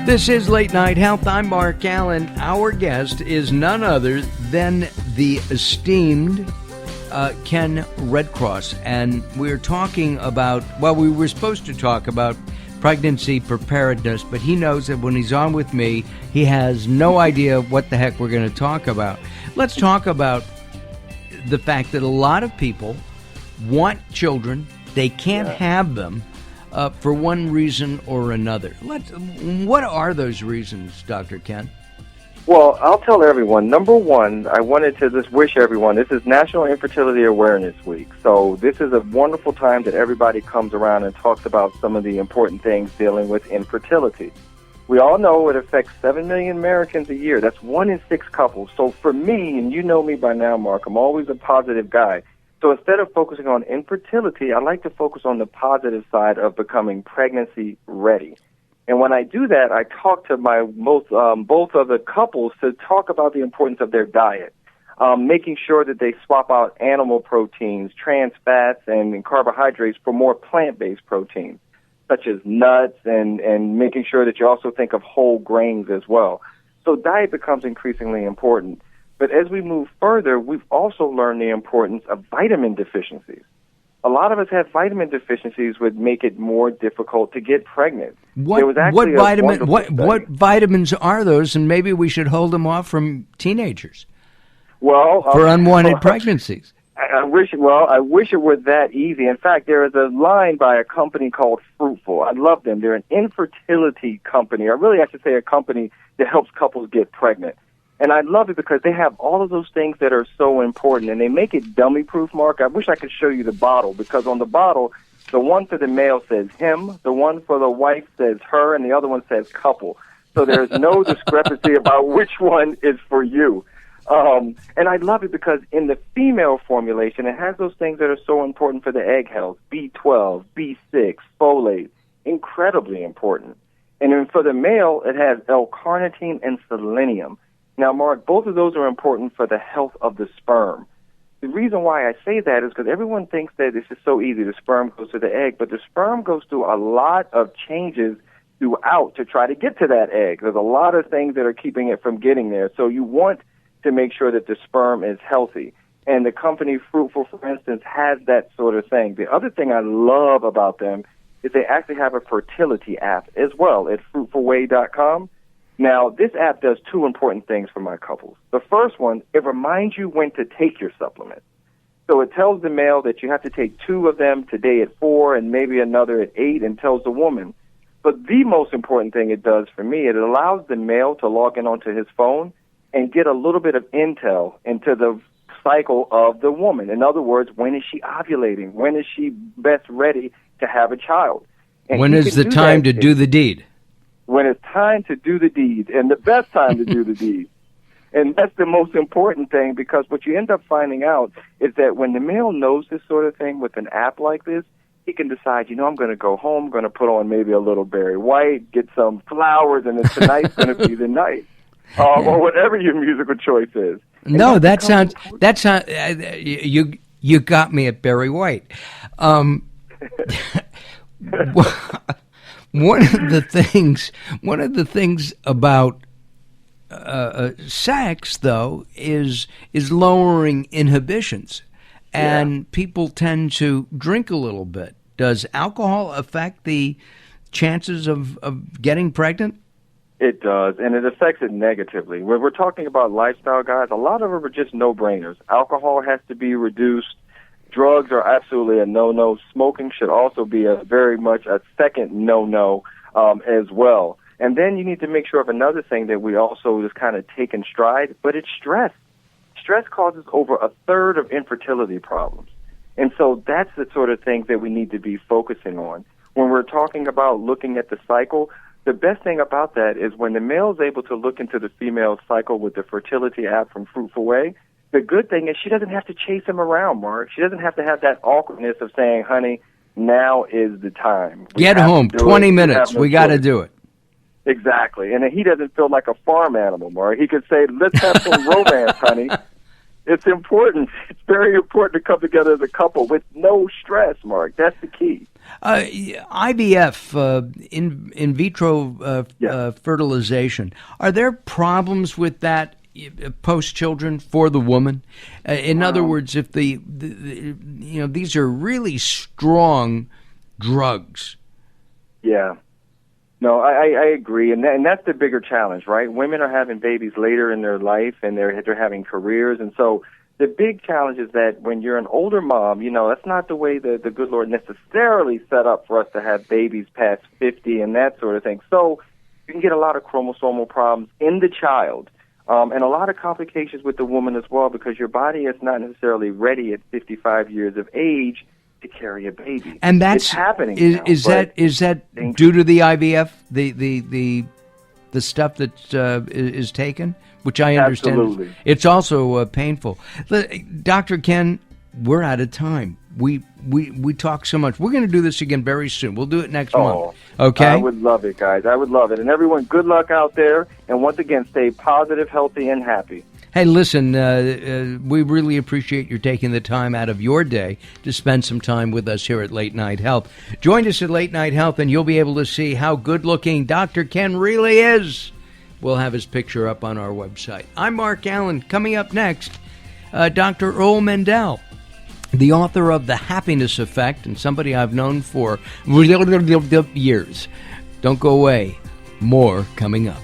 This is Late Night Health. I'm Mark Alyn. Our guest is none other than the esteemed Ken-Redcross. And we're talking about, well, we were supposed to talk about pregnancy preparedness, but he knows that when he's on with me, he has no idea what the heck we're going to talk about. Let's talk about the fact that a lot of people want children. They can't have them for one reason or another. What are those reasons, Dr. Ken? Well, I'll tell everyone. Number one, I wanted to just wish everyone, this is National Infertility Awareness Week. So this is a wonderful time that everybody comes around and talks about some of the important things dealing with infertility. We all know it affects 7 million Americans a year. That's 1 in 6 couples. So for me, and you know me by now, Mark, I'm always a positive guy. So instead of focusing on infertility, I like to focus on the positive side of becoming pregnancy ready. And when I do that, I talk to my both of the couples to talk about the importance of their diet, making sure that they swap out animal proteins, trans fats, and carbohydrates for more plant-based proteins, such as nuts, and making sure that you also think of whole grains as well. So diet becomes increasingly important. But as we move further, we've also learned the importance of vitamin deficiencies. A lot of us have vitamin deficiencies which make it more difficult to get pregnant. What vitamins are those, and maybe we should hold them off from teenagers? Well, for unwanted pregnancies. I wish it were that easy. In fact, there is a line by a company called Fruitful. I love them. They're an infertility company, or really I should say a company that helps couples get pregnant. And I love it because they have all of those things that are so important, and they make it dummy-proof, Mark. I wish I could show you the bottle, because on the bottle, the one for the male says him, the one for the wife says her, and the other one says couple. So there's no discrepancy about which one is for you. And I love it because in the female formulation, it has those things that are so important for the egg health, B12, B6, folate, incredibly important. And then for the male, it has L-carnitine and selenium. Now, Mark, both of those are important for the health of the sperm. The reason why I say that is because everyone thinks that this is so easy. The sperm goes to the egg, but the sperm goes through a lot of changes throughout to try to get to that egg. There's a lot of things that are keeping it from getting there. So you want to make sure that the sperm is healthy. And the company Fruitful, for instance, has that sort of thing. The other thing I love about them is they actually have a fertility app as well at fruitfulway.com. Now, this app does 2 important things for my couples. The first one, it reminds you when to take your supplement. So it tells the male that you have to take 2 of them today at 4 and maybe another at 8, and tells the woman. But the most important thing it does for me, it allows the male to log in onto his phone and get a little bit of intel into the cycle of the woman. In other words, when is she ovulating? When is she best ready to have a child? And when is the time to do the deed? When it's time to do the deed, and the best time to do the deed. And that's the most important thing, because what you end up finding out is that when the male knows this sort of thing with an app like this, he can decide, I'm going to go home, I'm going to put on maybe a little Barry White, get some flowers, and tonight's going to be the night. Or whatever your musical choice is. No, that sounds you got me at Barry White. One of the things about sex, though, is lowering inhibitions, and people tend to drink a little bit. Does alcohol affect the chances of getting pregnant? It does, and it affects it negatively. When we're talking about lifestyle, guys, a lot of them are just no-brainers. Alcohol has to be reduced. Drugs are absolutely a no-no. Smoking should also be very much a second no-no as well. And then you need to make sure of another thing that we also just kind of take in stride, but it's stress. Stress causes over 1/3 of infertility problems. And so that's the sort of thing that we need to be focusing on. When we're talking about looking at the cycle, the best thing about that is when the male is able to look into the female cycle with the fertility app from Fruitful Way, the good thing is she doesn't have to chase him around, Mark. She doesn't have to have that awkwardness of saying, honey, now is the time. Get home, 20 minutes. We got to do it. Exactly. And he doesn't feel like a farm animal, Mark. He could say, let's have some romance, honey. It's important. It's very important to come together as a couple with no stress, Mark. That's the key. IVF, in vitro fertilization, are there problems with that post-children for the woman? In other words, if these are really strong drugs. Yeah. No, I agree, and that's the bigger challenge, right? Women are having babies later in their life, and they're having careers, and so the big challenge is that when you're an older mom, that's not the way the good Lord necessarily set up for us to have babies past 50 and that sort of thing. So you can get a lot of chromosomal problems in the child, and a lot of complications with the woman as well, because your body is not necessarily ready at 55 years of age to carry a baby. And that's it's happening. Is that due to the IVF, the stuff that is taken, which I understand. Absolutely. It's also painful. Dr. Ken, we're out of time. We talk so much. We're going to do this again very soon. We'll do it next month. Okay? I would love it, guys. I would love it. And everyone, good luck out there. And once again, stay positive, healthy, and happy. Hey, listen, we really appreciate your taking the time out of your day to spend some time with us here at Late Night Health. Join us at Late Night Health, and you'll be able to see how good-looking Dr. Ken really is. We'll have his picture up on our website. I'm Mark Alyn. Coming up next, Dr. Earl Mendel, the author of The Happiness Effect, and somebody I've known for years. Don't go away. More coming up.